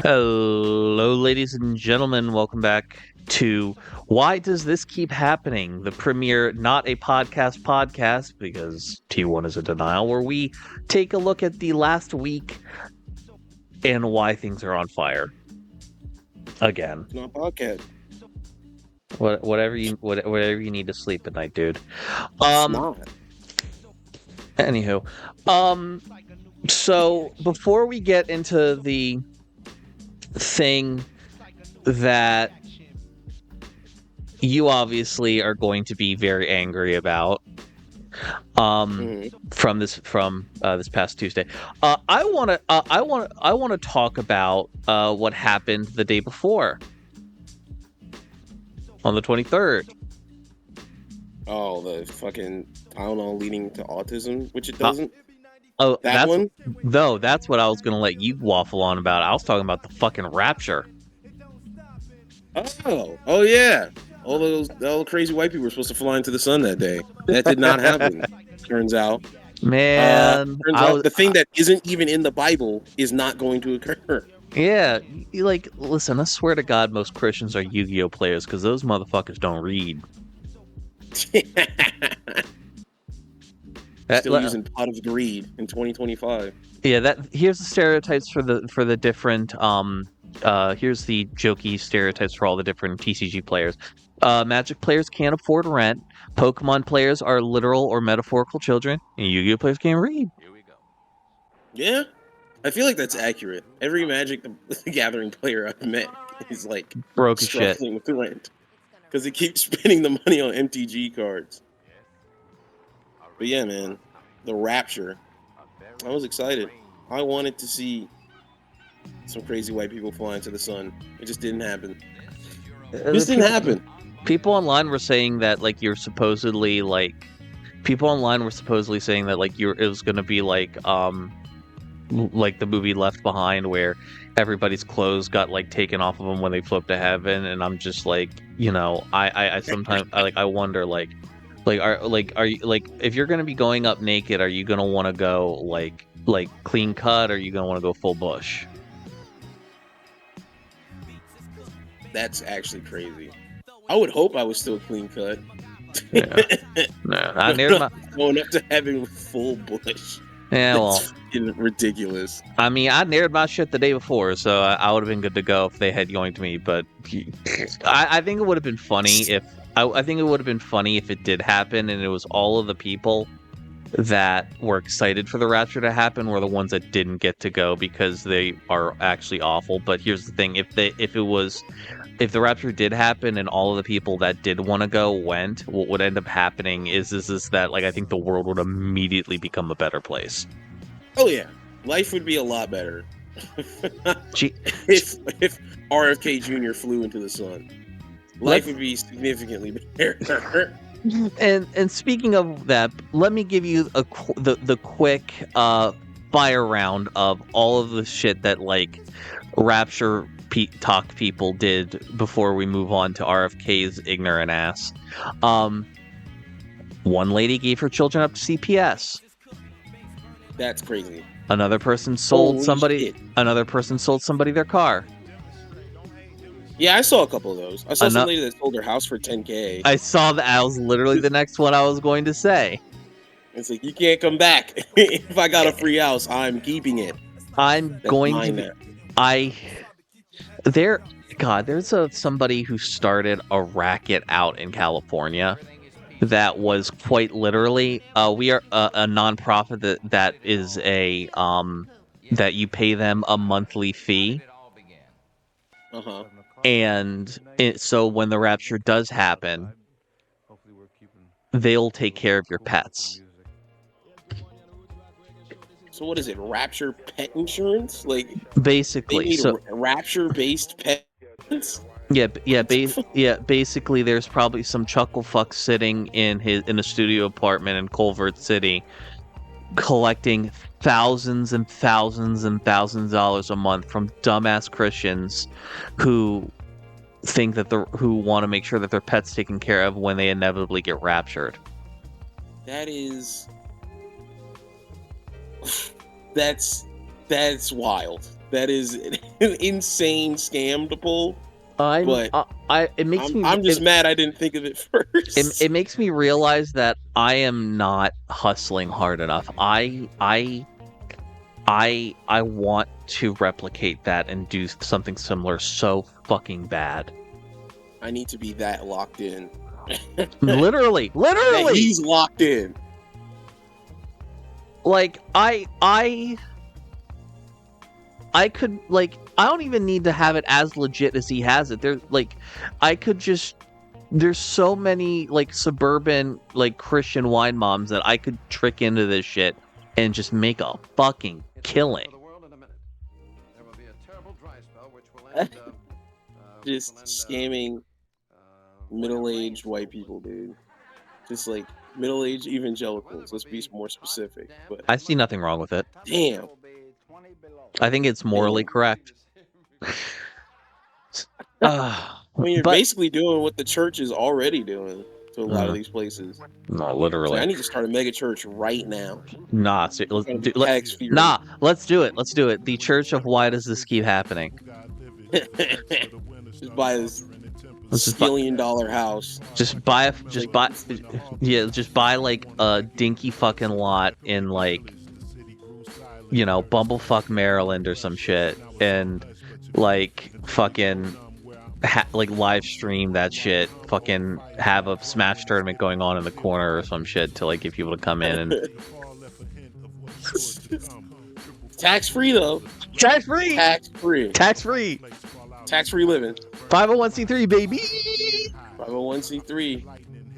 Hello, ladies and gentlemen. Welcome back to Why Does This Keep Happening? The premier not a podcast because T1 is a denial, where we take a look at the last week and why things are on fire. Again. It's not a podcast. Whatever you need to sleep at night, dude. It's not. Anywho. So before we get into the thing that you obviously are going to be very angry about from this past Tuesday, I want to talk about what happened the day before on the 23rd. Oh, the fucking Tylenol leading to autism, which it doesn't. That's one? No, that's what I was going to let you waffle on about. I was talking about the fucking rapture. Oh yeah. All the crazy white people were supposed to fly into the sun that day. That did not happen. Turns out. Man, the thing that isn't even in the Bible is not going to occur. Yeah, listen, I swear to God, most Christians are Yu-Gi-Oh players because those motherfuckers don't read. Still using Pot of Greed in 2025. Yeah, here's the stereotypes for the different here's the jokey stereotypes for all the different TCG players. Magic players can't afford rent. Pokemon players are literal or metaphorical children, and Yu-Gi-Oh players can't read. Here we go. Yeah, I feel like that's accurate. Every Magic the Gathering player I've met is like broke as shit struggling with the rent because he keeps spending the money on MTG cards. But yeah, man, the rapture. I was excited. I wanted to see some crazy white people flying to the sun. It just didn't happen. This didn't happen. People online were saying that you're supposedly people online were supposedly saying that it was going to be like the movie Left Behind, where everybody's clothes got taken off of them when they flew up to heaven, and I'm just I sometimes I wonder are you if you're gonna be going up naked, are you gonna want to go clean cut, or are you gonna want to go full bush? That's actually crazy. I would hope I was still clean cut. Yeah. No, I near my going up to heaven with full bush. Yeah, well, that's ridiculous. I mean, I nared my shit the day before, so I would have been good to go if they had yoinked me. But I think it would have been funny if it did happen, and it was all of the people that were excited for the rapture to happen were the ones that didn't get to go because they are actually awful. But here's the thing: if the rapture did happen and all of the people that did want to go went, what would end up happening is that I think the world would immediately become a better place. Oh yeah, life would be a lot better if RFK.Jr. flew into the sun. Life would be significantly better. And speaking of that, let me give you the quick fire round of all of the shit that rapture talk people did before we move on to RFK's ignorant ass. One lady gave her children up to CPS. That's crazy. Another person sold Holy somebody. shit. Another person sold somebody their car. Yeah, I saw a couple of those. I saw some lady that sold her house for $10,000. I saw that. I was literally the next one I was going to say. It's like, you can't come back. If I got a free house, I'm keeping it. There's somebody who started a racket out in California that was quite literally, we are a nonprofit that is that you pay them a monthly fee. Uh-huh. And so when the rapture does happen, they'll take care of your pets. So what is it? Rapture pet insurance? Basically, rapture-based pets? Yeah. Basically, there's probably some chuckle fuck sitting in a studio apartment in Culver City, collecting thousands and thousands and thousands of dollars a month from dumbass Christians who want to make sure that their pet's taken care of when they inevitably get raptured. That is that's wild. That is an insane scam to pull. It makes me. I'm just mad I didn't think of it first. It makes me realize that I am not hustling hard enough. I want to replicate that and do something similar so fucking bad. I need to be that locked in. Literally. That he's locked in. Like I could, like, I don't even need to have it as legit as he has it. There's so many like suburban like Christian wine moms that I could trick into this shit and just make a fucking killing. Just scamming middle-aged white people, dude. Just like middle-aged evangelicals. Let's be more specific. But I see nothing wrong with it. damn. I think it's morally correct. I mean, you're basically doing what the church is already doing to a lot of these places. No, literally. So I need to start a mega church right now. Let's do it. Let's do it. The Church of Why Does This Keep Happening? Just buy this $1 house. Just buy like a dinky fucking lot in like, you know, Bumblefuck, Maryland or some shit, and like fucking like live stream that shit. Fucking have a Smash tournament going on in the corner or some shit to like get people to come in and tax free though. Tax free living. 501c3 baby. 501c3.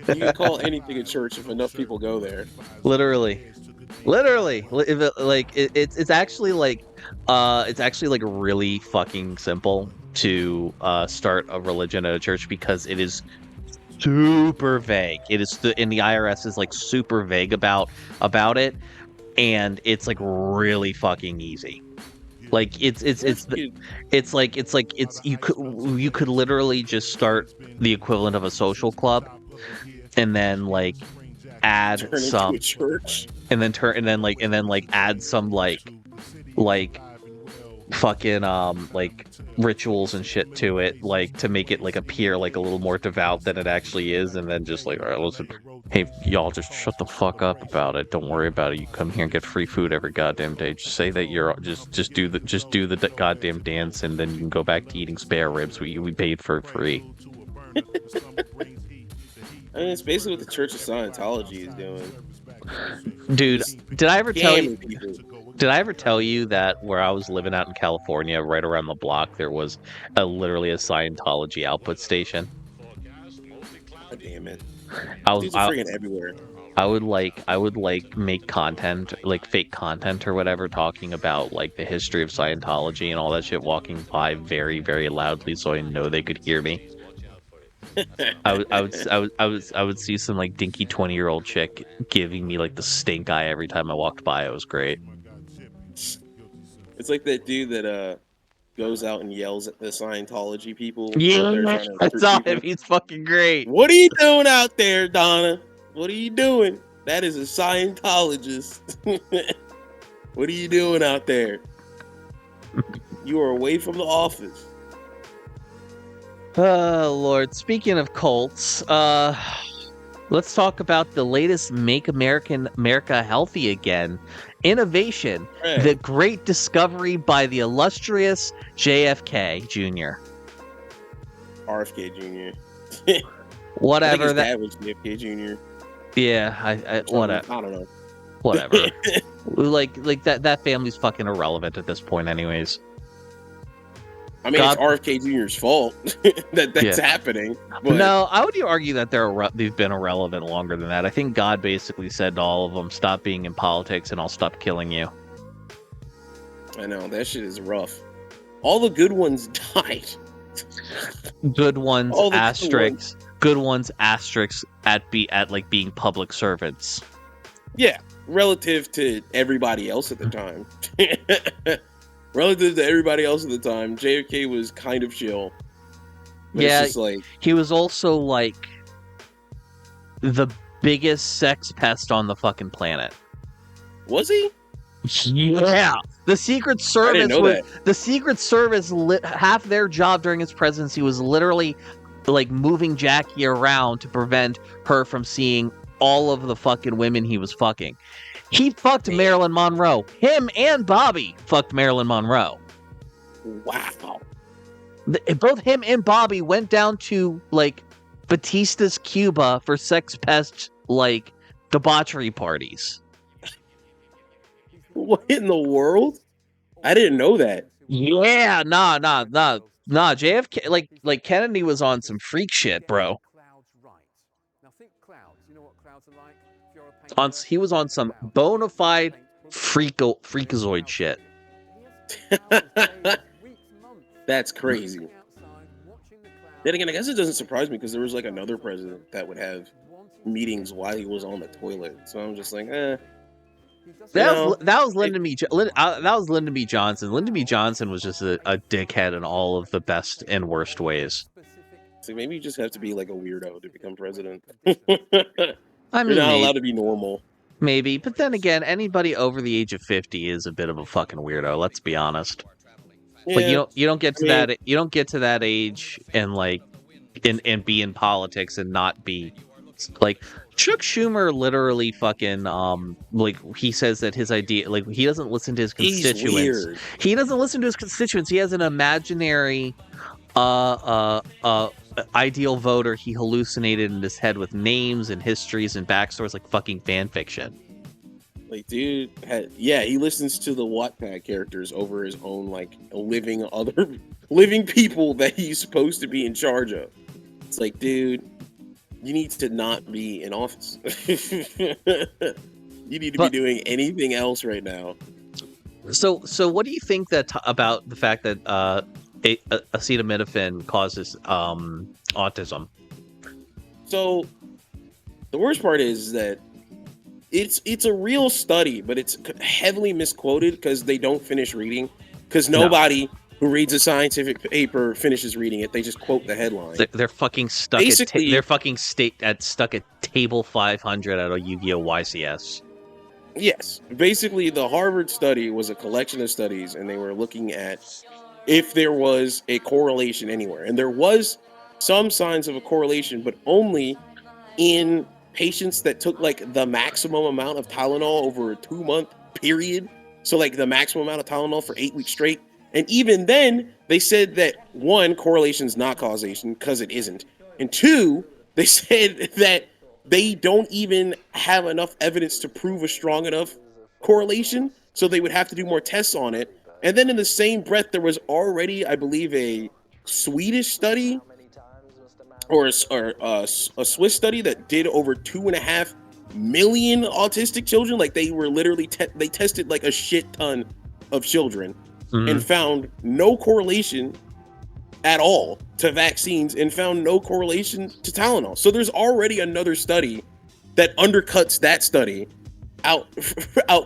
You can call anything a church if enough people go there. Literally, it's actually like really fucking simple to start a religion at a church because it is super vague. And the IRS is like super vague about it, and it's like really fucking easy. Like you could literally just start the equivalent of a social club, and then like add some church, and then add some like fucking like rituals and shit to it, like to make it like appear like a little more devout than it actually is, and then just like, all right, listen, hey y'all, just shut the fuck up about it. Don't worry about it. You come here and get free food every goddamn day. Just say that you're just do the goddamn dance, and then you can go back to eating spare ribs we paid for free. I mean, it's basically what the Church of Scientology is doing. Dude, did I ever tell you that where I was living out in California, right around the block, there was literally a Scientology output station? God damn it. Dudes are freaking everywhere. I would make content, like fake content or whatever, talking about like the history of Scientology and all that shit, walking by very, very loudly so I know they could hear me. I would see some like dinky 20-year-old chick giving me like the stink eye every time I walked by. It was great. It's like that dude that goes out and yells at the Scientology people. Yeah, I saw him. He's fucking great. What are you doing out there, Donna? What are you doing? That is a Scientologist. What are you doing out there? You are away from the office. Oh, Lord. Speaking of cults, let's talk about the latest Make America Healthy Again innovation, the great discovery by the illustrious JFK.Jr. RFK.Jr. Whatever. I think his dad was JFK.Jr. Yeah, I whatever. I don't know. Whatever. like that family's fucking irrelevant at this point, anyways. I mean, it's RFK Jr.'s fault that's happening. But... No, I would argue that they've been irrelevant longer than that. I think God basically said to all of them, "Stop being in politics, and I'll stop killing you." I know that shit is rough. All the good ones died. Good ones, asterisks. Good ones, asterisks at like being public servants. Yeah, relative to everybody else at the time. Relative to everybody else at the time, JFK was kind of chill. But yeah, it's just like... he was also like the biggest sex pest on the fucking planet. Was he? Yeah. The Secret Service I didn't know that. The Secret Service half their job during his presidency was literally like moving Jackie around to prevent her from seeing all of the fucking women he was fucking. He fucked Marilyn Monroe. Him and Bobby fucked Marilyn Monroe. Wow. Both him and Bobby went down to like Batista's Cuba for sex pest like debauchery parties. What in the world? I didn't know that. Yeah, nah. JFK, like Kennedy was on some freak shit, bro. He was on some bona fide freakazoid shit. That's crazy. Then again, I guess it doesn't surprise me because there was like another president that would have meetings while he was on the toilet. So I'm just like, That was Lyndon B. Johnson. Lyndon B. Johnson was just a dickhead in all of the best and worst ways. So maybe you just have to be like a weirdo to become president. I mean, you're not allowed to be normal. Maybe, but then again, anybody over the age of 50 is a bit of a fucking weirdo. Let's be honest. Yeah, like you don't get to that age and like and be in politics and not be like Chuck Schumer literally fucking like he says that his idea, like he doesn't listen to his constituents. He doesn't listen to his constituents. He has an imaginary ideal voter he hallucinated in his head with names and histories and backstories like fucking fan fiction. Like, dude, he listens to the Wattpad characters over his own like living people that he's supposed to be in charge of. It's like, dude, you need to not be in office. You need to be doing anything else right now. So what do you think about the fact that acetaminophen causes autism? So the worst part is that it's a real study, but it's heavily misquoted because they don't finish reading. Because nobody who reads a scientific paper finishes reading it. They just quote the headline. They're fucking stuck. Stuck at table 500 at a Yu-Gi-Oh! YCS. Yes, basically the Harvard study was a collection of studies, and they were looking at if there was a correlation anywhere, and there was some signs of a correlation, but only in patients that took like the maximum amount of Tylenol over a 2-month period. So like the maximum amount of Tylenol for 8 weeks straight. And even then they said that 1, correlation is not causation because it isn't. And 2, they said that they don't even have enough evidence to prove a strong enough correlation. So they would have to do more tests on it. And then in the same breath, there was already, I believe, a Swedish study or a Swiss study that did over 2.5 million autistic children. Like they were literally they tested like a shit ton of children and found no correlation at all to vaccines and found no correlation to Tylenol. So there's already another study that undercuts that study out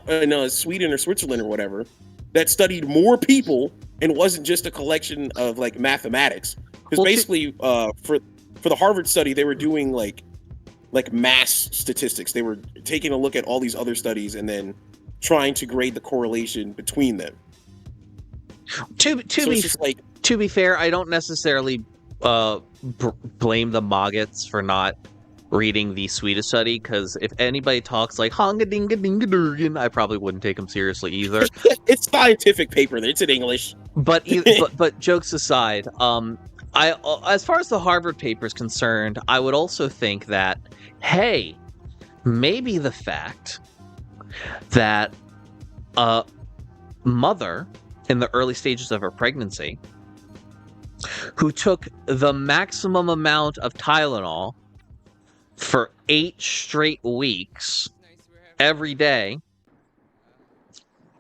in Sweden or Switzerland or whatever that studied more people and wasn't just a collection of like mathematics. Because basically for the Harvard study, they were doing like mass statistics. They were taking a look at all these other studies and then trying to grade the correlation between them. To be fair, I don't necessarily blame the maggots for not reading the Swedish study, because if anybody talks like honga dinga dinga durgan, I probably wouldn't take them seriously either. It's scientific paper. It's in English. But jokes aside, as far as the Harvard paper is concerned, I would also think that, hey, maybe the fact that a mother in the early stages of her pregnancy who took the maximum amount of Tylenol for 8 straight weeks every day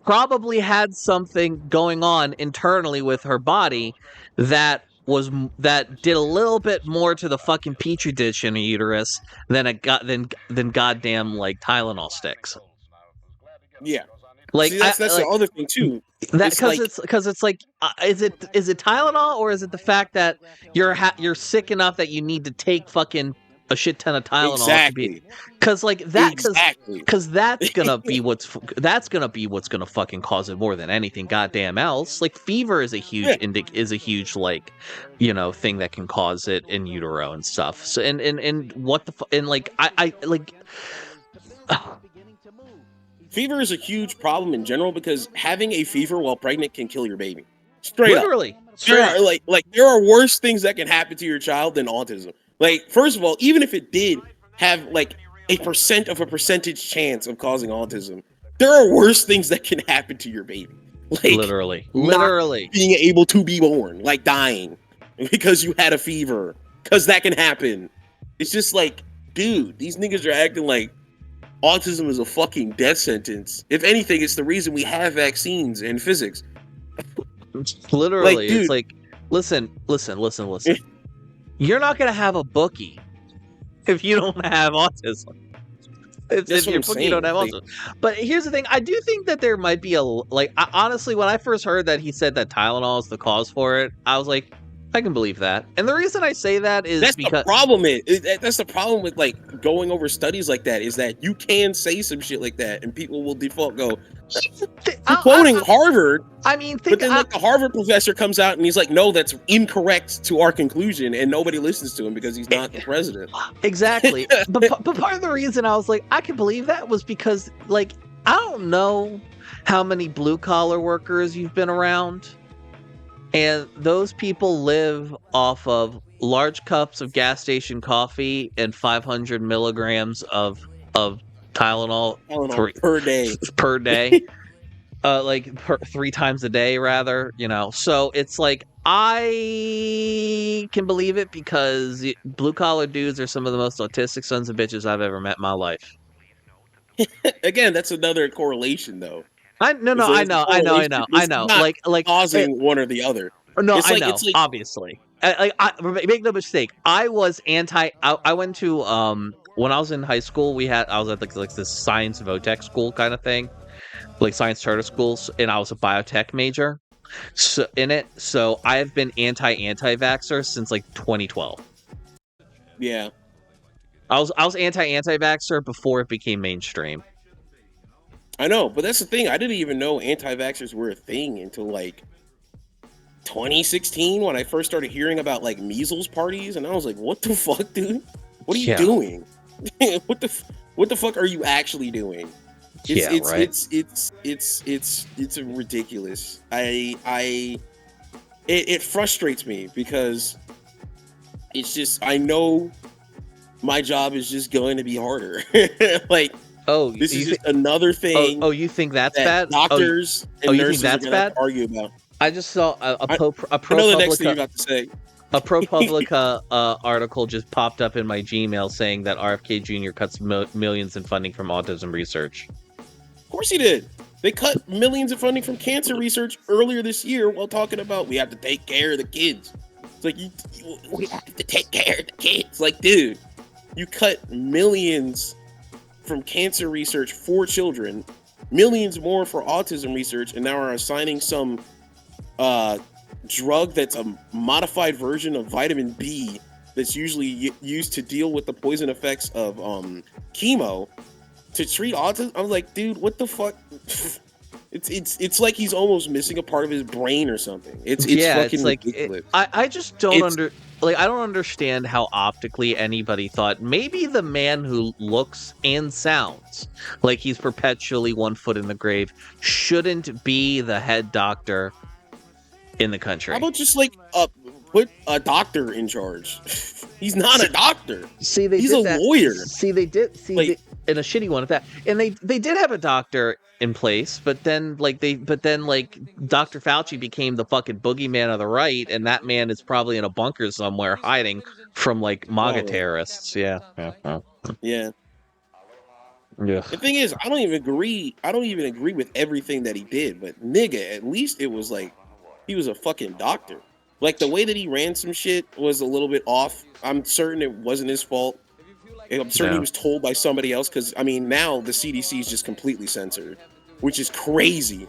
probably had something going on internally with her body that did a little bit more to the fucking petri dish in her uterus than goddamn like Tylenol sticks. Yeah, like see, that's the other thing too. Because it's like, is it Tylenol, or is it the fact that you're sick enough that you need to take fucking a shit ton of Tylenol Exactly. because like that Exactly. because that's gonna be what's gonna fucking cause it more than anything goddamn else. Like fever is a huge like thing that can cause it in utero and stuff. So and what the and like I like fever is a huge problem in general because having a fever while pregnant can kill your baby. Straight literally up. There are there are worse things that can happen to your child than autism. Like, first of all, even if it did have like a percentage chance of causing autism, there are worse things that can happen to your baby. Like literally not being able to be born, like dying because you had a fever, because that can happen. It's just like, dude, these niggas are acting like autism is a fucking death sentence. If anything, it's the reason we have vaccines and physics. Literally, like, dude, it's like, listen. You're not gonna have a bookie if you don't have autism. If your bookie don't have autism. But here's the thing: I do think that there might be honestly, when I first heard that he said that Tylenol is the cause for it, I was like, I can believe that. And the reason I say that is that's because the problem. That's the problem with like going over studies like that, is that you can say some shit like that and people will default go, you're quoting Harvard. I mean, but then like the Harvard professor comes out and he's like, no, that's incorrect to our conclusion, and nobody listens to him because he's not the president. Exactly. but part of the reason I was like, I can believe that was because, like, I don't know how many blue collar workers you've been around, and those people live off of large cups of gas station coffee and 500 milligrams of Tylenol per day. Like 3 times a day, rather, So it's like, I can believe it because blue collar dudes are some of the most autistic sons of bitches I've ever met in my life. Again, that's another correlation, though. I know. Like causing one or the other. No, I know. Obviously, make no mistake. I was anti. I went to when I was in high school. I was at like this science vo-tech school kind of thing, like science charter schools, and I was a biotech major. So I've been anti-vaxxer since like 2012. Yeah, I was anti-vaxxer before it became mainstream. I know, but that's the thing. I didn't even know anti-vaxxers were a thing until like 2016 when I first started hearing about like measles parties, and I was like, "What the fuck, dude? What are you doing? what the fuck are you actually doing?" It's ridiculous. It frustrates me because it's just, I know my job is just going to be harder. Like, this is just another thing. You think that's bad? Doctors and nurses are going to argue about. I just saw a I know the next thing you're about to say. A ProPublica article just popped up in my Gmail saying that RFK.Jr. cuts millions in funding from autism research. Of course he did. They cut millions of funding from cancer research earlier this year while talking about we have to take care of the kids. It's like, we have to take care of the kids. Like, dude, you cut millions from cancer research for children, millions more for autism research, and now are assigning some drug that's a modified version of vitamin B that's usually used to deal with the poison effects of chemo to treat autism. I'm like, dude, what the fuck? It's like he's almost missing a part of his brain or something. It's fucking ridiculous. I just don't I don't understand how optically anybody thought maybe the man who looks and sounds like he's perpetually 1 foot in the grave shouldn't be the head doctor in the country. How about just like put a doctor in charge? He's not a doctor. He's a lawyer. And a shitty one at that. And they did have a doctor in place, but then Dr. Fauci became the fucking boogeyman of the right, and that man is probably in a bunker somewhere hiding from like MAGA terrorists. Yeah. The thing is, I don't even agree with everything that he did, but nigga, at least it was like he was a fucking doctor. Like, the way that he ran some shit was a little bit off. I'm certain it wasn't his fault. I'm certain he was told by somebody else, because, I mean, now the CDC is just completely censored, which is crazy.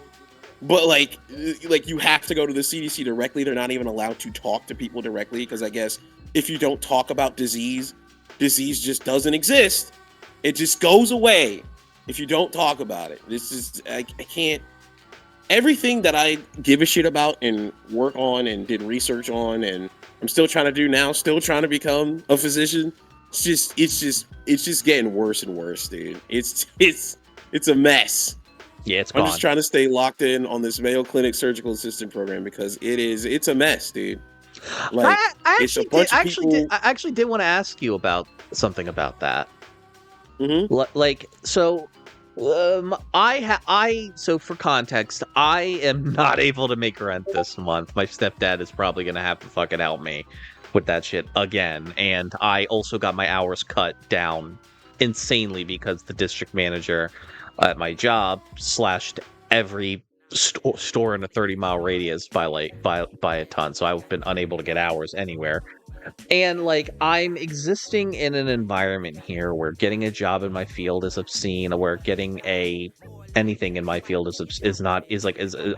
But, like you have to go to the CDC directly. They're not even allowed to talk to people directly, because I guess if you don't talk about disease, disease just doesn't exist. It just goes away if you don't talk about it. This is I can't. Everything that I give a shit about and work on and did research on, and I'm still trying to do now, still trying to become a physician. It's just getting worse and worse, dude. It's a mess. Yeah, it's I'm gone. just trying to stay locked in on this Mayo Clinic surgical assistant program because it's a mess, dude. Like I it's a bunch of people. I actually did want to ask you about something about that. Mm-hmm. Like, so, so for context, I am not able to make rent this month. My stepdad is probably gonna have to fucking help me with that shit again, and I also got my hours cut down insanely because the district manager at my job slashed every store in a 30-mile radius by a ton, so I've been unable to get hours anywhere. And like, I'm existing in an environment here where getting a job in my field is obscene, where getting anything in my field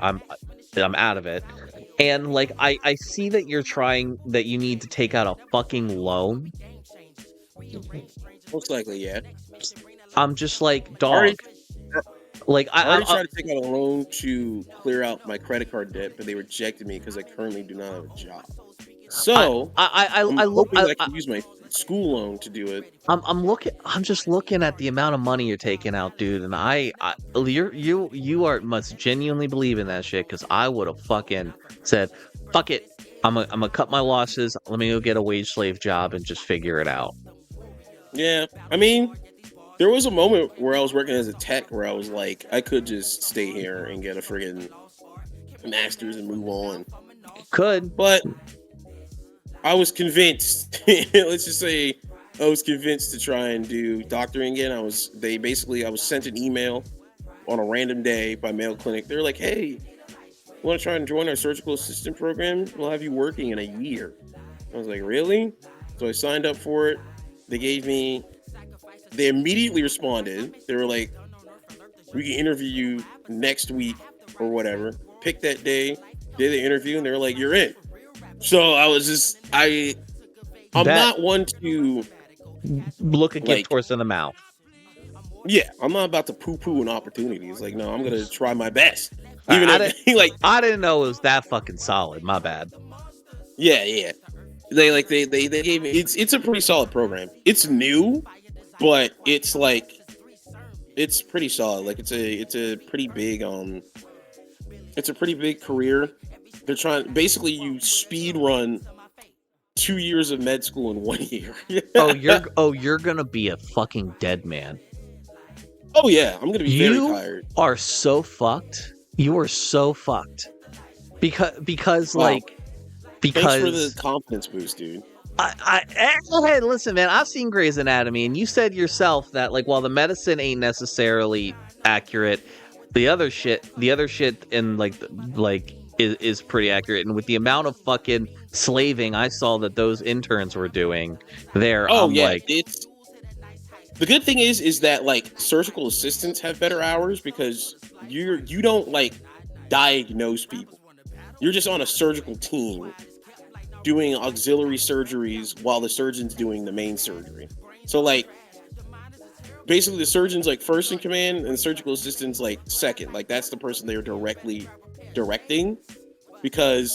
I'm out of it. And like, I see that that you need to take out a fucking loan. Most likely, yeah. I'm just like, dog. I already tried to take out a loan to clear out my credit card debt, but they rejected me because I currently do not have a job. So I'm hoping I can use my school loan to do it. I'm just looking at the amount of money you're taking out, dude, and you must genuinely believe in that shit, because I would have fucking said, fuck it, I'm gonna cut my losses. Let me go get a wage slave job and just figure it out. Yeah, I mean, there was a moment where I was working as a tech where I was like, I could just stay here and get a friggin' master's and move on. Could, but I was convinced. Let's just say I was convinced to try and do doctoring again. I was sent an email on a random day by Mayo Clinic. They're like, "Hey, you want to try and join our surgical assistant program? We'll have you working in a year." I was like, "Really?" So I signed up for it. They immediately responded. They were like, "We can interview you next week or whatever." Pick that day, did the interview, and they were like, "You're in." So I was just, I'm not one to look a gift horse in the mouth. Yeah, I'm not about to poo-poo an opportunity. It's like, no, I'm gonna try my best. I didn't know it was that fucking solid. My bad. Yeah. They gave me. It's a pretty solid program. It's new, but it's pretty solid. Like it's a pretty big career. They're trying, basically, you speed run 2 years of med school in 1 year. You're gonna be a fucking dead man. Oh yeah, I'm gonna be very tired. You are so fucked. You are so fucked. Because wow. Because thanks for the confidence boost, dude. Hey, listen, man, I've seen Grey's Anatomy, and you said yourself that, like, while the medicine ain't necessarily accurate, the other shit and is pretty accurate. And with the amount of fucking slaving I saw that those interns were doing there, it's the good thing is that like surgical assistants have better hours because you don't like diagnose people. You're just on a surgical team doing auxiliary surgeries while the surgeon's doing the main surgery. So like basically the surgeon's like first in command and the surgical assistant's like second. Like that's the person they're directly directing, and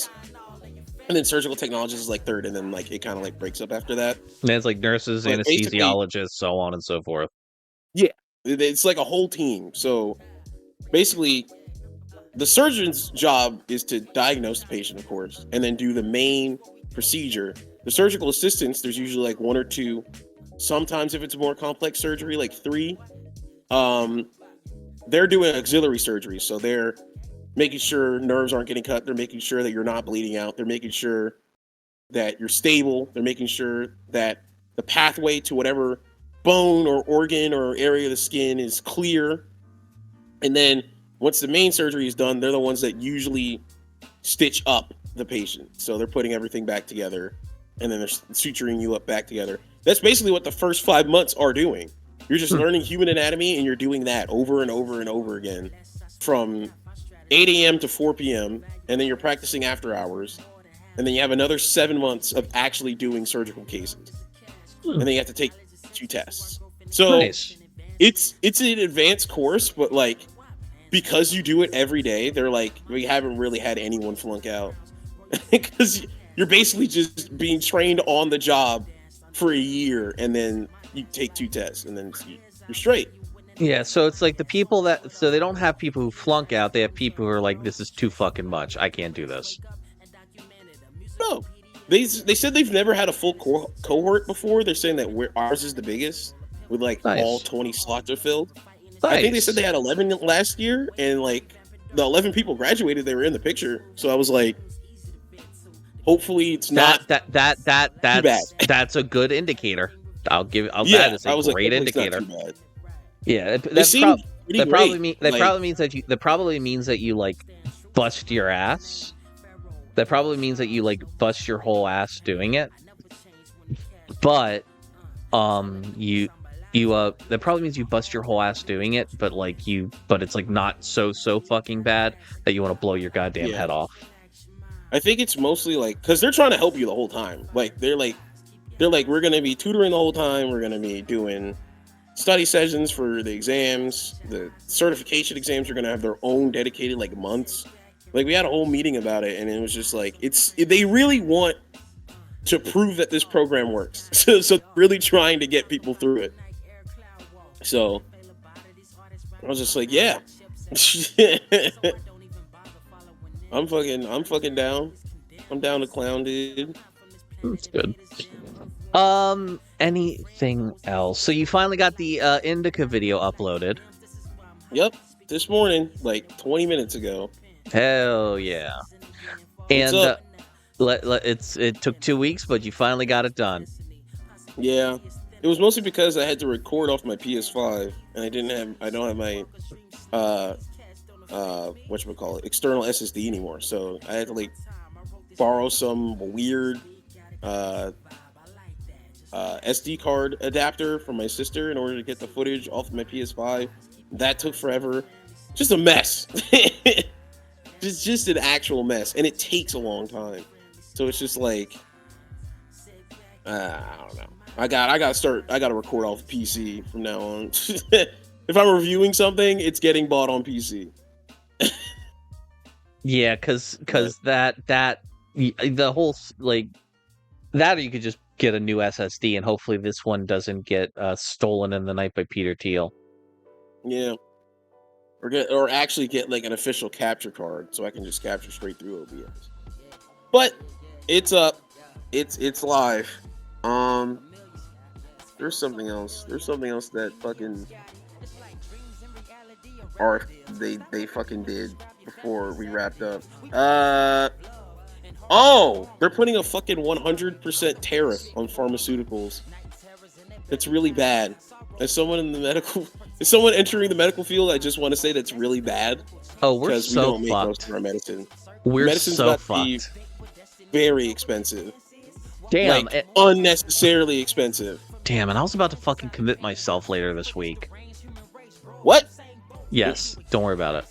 then surgical technologist is like third, and then like it kind of like breaks up after that. And it's like nurses, anesthesiologists, so on and so forth. Yeah, it's like a whole team. So basically, the surgeon's job is to diagnose the patient, of course, and then do the main procedure. The surgical assistants, there's usually like one or two. Sometimes if it's a more complex surgery, like three. They're doing auxiliary surgery, so they're making sure nerves aren't getting cut. They're making sure that you're not bleeding out. They're making sure that you're stable. They're making sure that the pathway to whatever bone or organ or area of the skin is clear. And then once the main surgery is done, they're the ones that usually stitch up the patient. So they're putting everything back together, and then they're suturing you up back together. That's basically what the first 5 months are doing. You're just learning human anatomy, and you're doing that over and over and over again from 8 a.m. to 4 p.m., and then you're practicing after hours, and then you have another 7 months of actually doing surgical cases. and then you have to take 2 tests. So Nice. it's an advanced course, but like because you do it every day, they're like, we haven't really had anyone flunk out because you're basically just being trained on the job for a year, and then you take 2 tests, and then you're straight. Yeah, so it's like the people so they don't have people who flunk out. They have people who are like, this is too fucking much. I can't do this. No, they said they've never had a full cohort before. They're saying that ours is the biggest, with like Nice. all 20 slots are filled. Nice. I think they said they had 11 last year, and like the 11 people graduated. They were in the picture, so I was like, hopefully it's not that's a good indicator. That is a great indicator. Yeah, that probably means that you like bust your ass. That probably means that you like bust your whole ass doing it. But that probably means you bust your whole ass doing it, but it's like not so fucking bad that you want to blow your goddamn head off. I think it's mostly like because they're trying to help you the whole time. Like they're like we're gonna be tutoring the whole time. We're gonna be doing study sessions for the exams. The certification exams are gonna have their own dedicated like months. Like we had a whole meeting about it, and it was just like they really want to prove that this program works. So really trying to get people through it. So I was just like, yeah. I'm fucking down. I'm down to clown, dude. That's good. Anything else? So you finally got the Indica video uploaded. Yep, this morning, like 20 minutes ago. Hell yeah! And it took 2 weeks, but you finally got it done. Yeah, it was mostly because I had to record off my PS5, and I don't have my whatchamacallit, external SSD anymore. So I had to like borrow some weird SD card adapter from my sister in order to get the footage off of my PS5. That took forever. Just a mess. just an actual mess, and it takes a long time. So it's just like I don't know. I gotta record off PC from now on. If I'm reviewing something, it's getting bought on PC. Yeah, because the whole like that, or you could just get a new SSD, and hopefully this one doesn't get stolen in the night by Peter Thiel. Yeah, or actually get like an official capture card so I can just capture straight through OBS. But it's up, it's live. There's something else. There's something else that fucking they fucking did before we wrapped up. They're putting a fucking 100% tariff on pharmaceuticals. That's really bad. As someone entering the medical field, I just want to say that's really bad. Oh, we're because so we don't make fucked. most of our medicine. Medicine's so fucked. Very expensive. Damn, like, unnecessarily expensive. Damn, and I was about to fucking commit myself later this week. What? Yes, don't worry about it.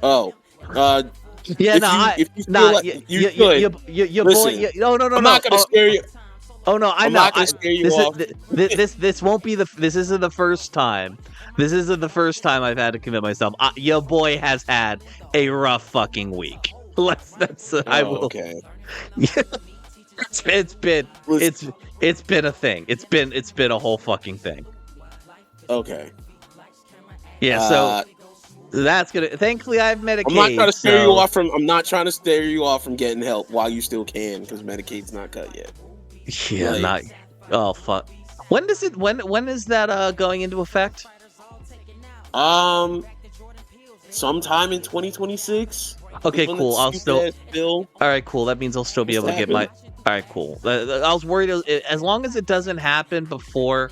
Oh, yeah, no, I'm not gonna scare you. Oh no, I'm not gonna scare you off. This won't be this isn't the first time. This isn't the first time I've had to commit myself. Your boy has had a rough fucking week. I will. Okay. It's been a thing. It's been a whole fucking thing. Okay. Yeah. So that's gonna. Thankfully, I have Medicaid. I'm not trying to scare you off from. I'm not trying to scare you off from getting help while you still can, because Medicaid's not cut yet. Yeah. Oh fuck. When does it? When is that going into effect? Sometime in 2026. Okay, cool. All right, cool. That means I'll still be able to get my. All right, cool. I was worried as long as it doesn't happen before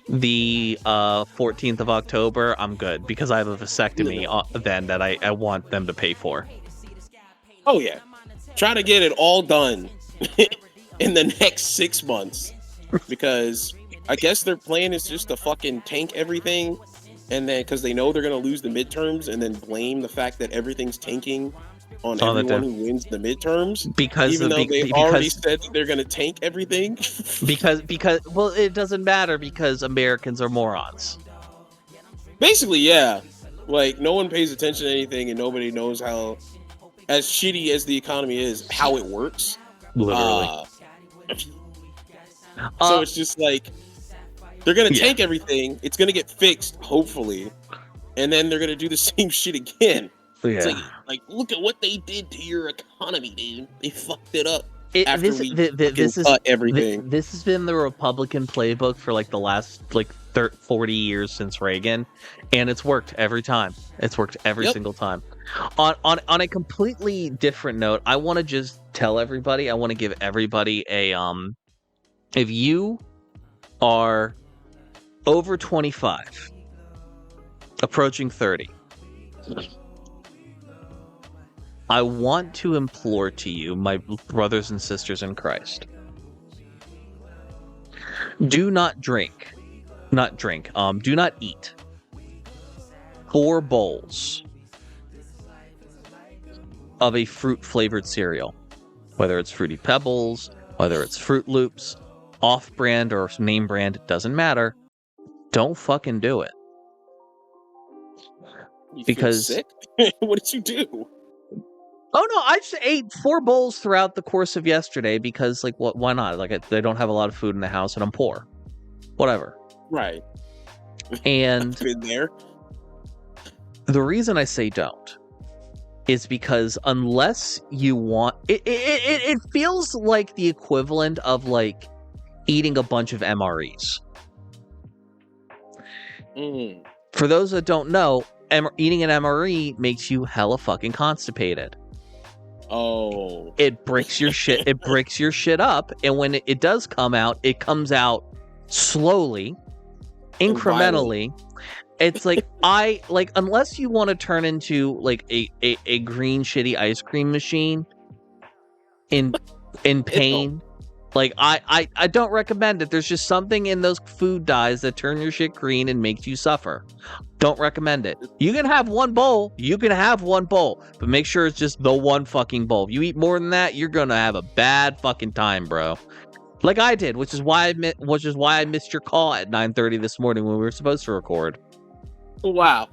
the 14th of October, I'm good, because I have a vasectomy then that I want them to pay for. Oh yeah, try to get it all done in the next 6 months, because I guess their plan is just to fucking tank everything, and then because they know they're gonna lose the midterms, and then blame the fact that everything's tanking on everyone who wins the midterms, because even though they already said that they're going to tank everything. because well, it doesn't matter because Americans are morons. Basically, yeah. Like, no one pays attention to anything, and nobody knows how, as shitty as the economy is, how it works. Literally. So it's just like, they're going to tank everything. It's going to get fixed, hopefully. And then they're going to do the same shit again. Yeah. It's like, look at what they did to your economy, dude. They fucked it up. This cut everything. This has been the Republican playbook for like the last 40 years since Reagan, and it's worked every time. It's worked every single time. On a completely different note, I want to just tell everybody. I want to give everybody a if you are over 25, approaching 30. I want to implore to you, my brothers and sisters in Christ, do not eat 4 bowls of a fruit-flavored cereal, whether it's Fruity Pebbles, whether it's Fruit Loops, off-brand or name brand, it doesn't matter. Don't fucking do it. You feel sick? What did you do? Oh no, I just ate 4 bowls throughout the course of yesterday because, like, why not? Like, they don't have a lot of food in the house and I'm poor. Whatever. Right. And been there. The reason I say don't is because unless you want it feels like the equivalent of like eating a bunch of MREs. For those that don't know, eating an MRE makes you hella fucking constipated. Oh. It breaks your shit. It breaks your shit up, and when it does come out, it comes out slowly, incrementally. It's like unless you want to turn into like a green shitty ice cream machine in pain. Like I don't recommend it. There's just something in those food dyes that turn your shit green and makes you suffer. Don't recommend it. You can have 1 bowl. But make sure it's just the one fucking bowl. If you eat more than that, you're gonna have a bad fucking time, bro. Like I did, which is why I missed your call at 9:30 this morning when we were supposed to record. Wow.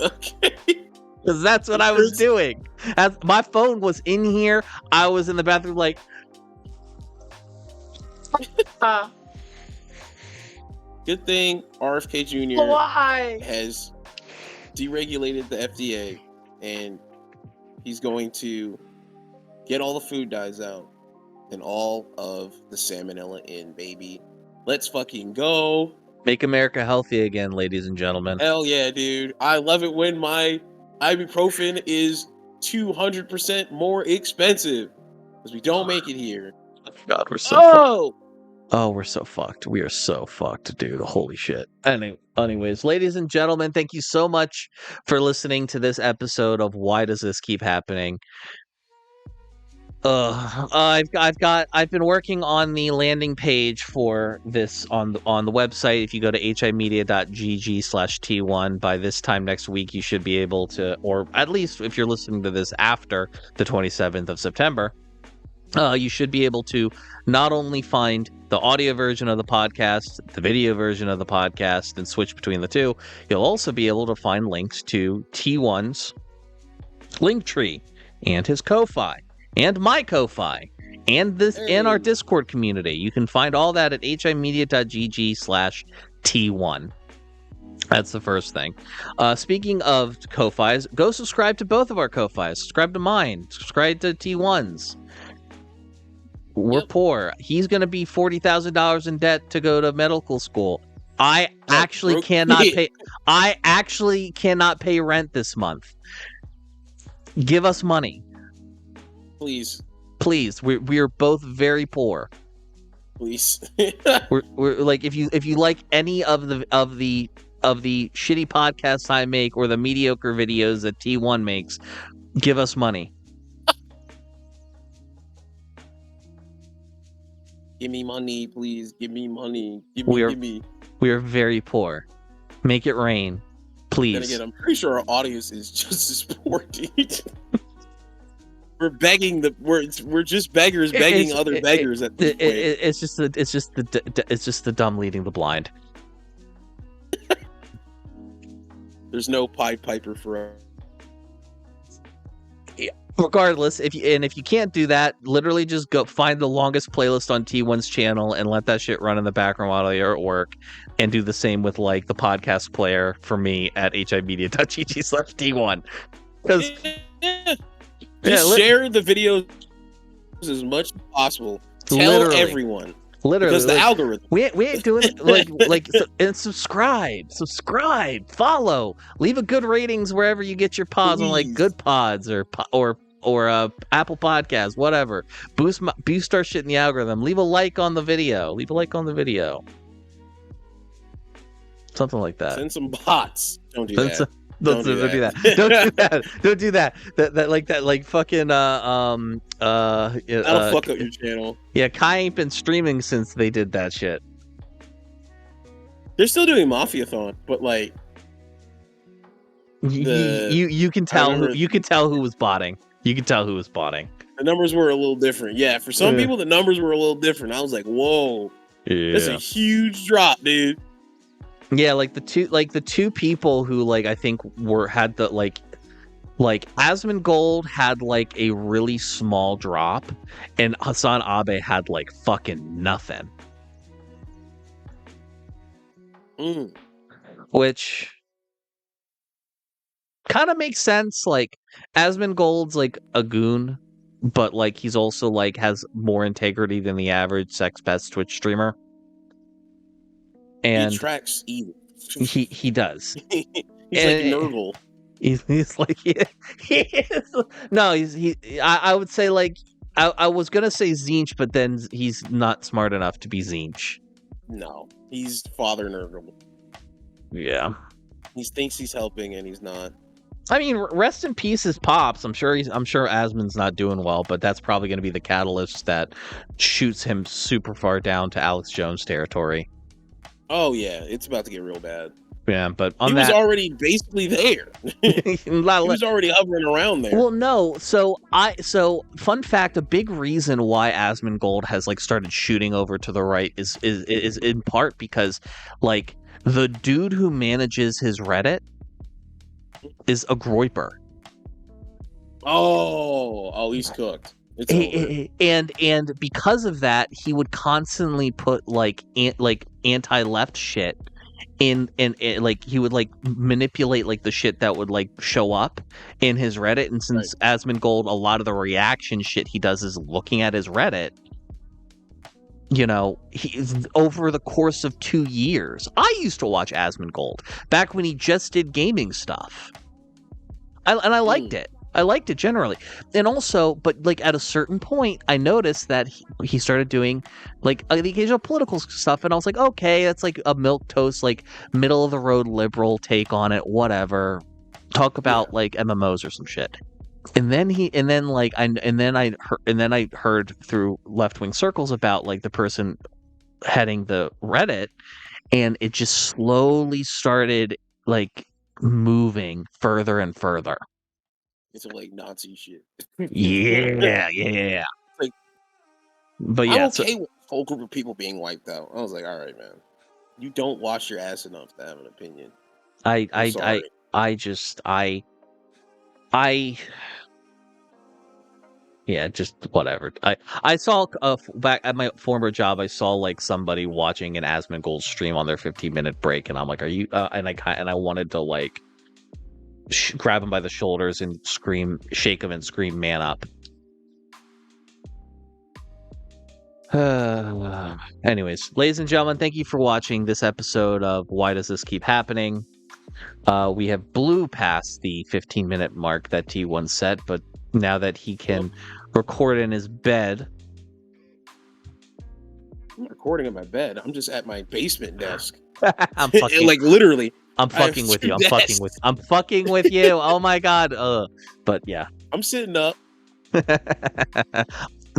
Okay. Because that's what I was doing. As my phone was in here, I was in the bathroom like. Good thing RFK.Jr. has deregulated the FDA, and he's going to get all the food dyes out and all of the salmonella in, baby. Let's fucking go. Make America healthy again, ladies and gentlemen. Hell yeah, dude. I love it when my ibuprofen is 200% more expensive because we don't make it here. God, we're so Oh, we're so fucked. We are so fucked, dude. Holy shit. Anyways, ladies and gentlemen, thank you so much for listening to this episode of Why Does This Keep Happening? I've been working on the landing page for this on the website. If you go to himedia.gg/T1 by this time next week, you should be able to, or at least if you're listening to this after the 27th of September, you should be able to not only find the audio version of the podcast, the video version of the podcast, and switch between the two, you'll also be able to find links to T1's Linktree and his Ko-Fi and my Ko-Fi and our Discord community. You can find all that at himedia.gg/T1. That's the first thing. Speaking of Ko-Fis, go subscribe to both of our Ko-Fis. Subscribe to mine. Subscribe to T1's. We're poor. He's going to be $40,000 in debt to go to medical school. I actually cannot pay. I actually cannot pay rent this month. Give us money, please. Please. We are both very poor. Please. we're like if you like any of the shitty podcasts I make or the mediocre videos that T1 makes, give us money. Give me money, please. Give me money. Give me. We are very poor. Make it rain, please. Then again, I'm pretty sure our audience is just as poor, dude. we're just beggars begging other beggars at this point. It's just the dumb leading the blind. There's no Pied Piper for us. Regardless, if you can't do that, literally just go find the longest playlist on T1's channel and let that shit run in the background while you're at work, and do the same with like the podcast player for me at himedia.gg/T1. Because share the videos as much as possible. Tell everyone. Literally, because the algorithm. We ain't doing and subscribe, follow, leave a good ratings wherever you get your pods. Please. On like Good Pods or Apple Podcasts, whatever. Boost our shit in the algorithm. Leave a like on the video. Something like that. Send some bots. Don't do that. Don't do that. Don't do that. That like fucking that'll fuck up your channel. Yeah, Kai ain't been streaming since they did that shit. They're still doing Mafiathon, but like you can tell who was botting. You can tell who was botting. The numbers were a little different. Yeah, for some people the numbers were a little different. I was like, whoa. Yeah. That's a huge drop, dude. Yeah, like the two people who like I think had the like Asmongold had like a really small drop, and Hassan Abe had like fucking nothing. Which kind of makes sense. Like Asmongold's like a goon, but like he's also like has more integrity than the average sex pest Twitch streamer. And he tracks evil. He does. He's like Nurgle. He's like he is. No, I would say like I was gonna say Zinch, but then he's not smart enough to be Zinch. No, he's Father Nurgle. Yeah. He thinks he's helping and he's not. I mean, rest in peace is Pops. I'm sure Asmon's not doing well, but that's probably going to be the catalyst that shoots him super far down to Alex Jones territory. Oh yeah, it's about to get real bad. Yeah, but he was already basically there. He was already hovering around there. Well, no. So fun fact: a big reason why Asmongold has like started shooting over to the right is in part because like the dude who manages his Reddit is a groiper. Oh, he's cooked. And because of that, he would constantly put like anti-left shit in like he would like manipulate like the shit that would like show up in his Reddit. And since Asmongold, a lot of the reaction shit he does is looking at his Reddit. You know, he's over the course of 2 years. I used to watch Asmongold back when he just did gaming stuff. I liked it. I liked it generally. And also, but like at a certain point, I noticed that he started doing like the occasional political stuff. And I was like, okay, that's like a milquetoast, like middle of the road liberal take on it, whatever. Talk about like MMOs or some shit. And then I heard through left-wing circles about like the person heading the Reddit, and it just slowly started like moving further and further. It's like Nazi shit. Yeah. Like, but yeah, I'm okay with a whole group of people being wiped out. I was like, all right, man, you don't wash your ass enough to have an opinion. Yeah, just whatever. I saw back at my former job, I saw like somebody watching an Asmongold stream on their 15-minute break, and I'm like, "Are you?" And I wanted to like grab him by the shoulders and shake him, and scream, "Man up!" Anyways, ladies and gentlemen, thank you for watching this episode of Why Does This Keep Happening? We have blew past the 15-minute mark that T1 set, but now that he can record in his bed. I'm recording in my bed. I'm just at my basement desk. I'm fucking like literally. I'm fucking with you. I'm fucking with you. Oh my god. But yeah. I'm sitting up.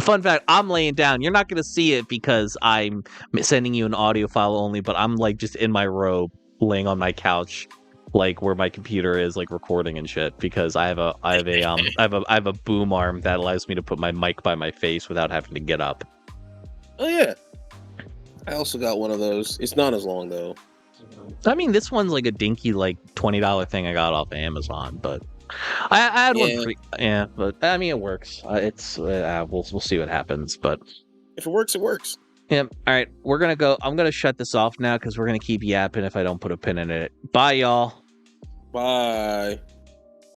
Fun fact, I'm laying down. You're not going to see it because I'm sending you an audio file only, but I'm like just in my robe, laying on my couch, like where my computer is like recording and shit, because I have a boom arm that allows me to put my mic by my face without having to get up. Oh yeah, I also got one of those. It's not as long though. I mean, this one's like a dinky like $20 thing I got off of Amazon, but I had one but I mean it works. We'll see what happens, but if it works, it works. Yeah. All right, we're gonna go. I'm gonna shut this off now because we're gonna keep yapping if I don't put a pin in it. Bye, y'all. Bye.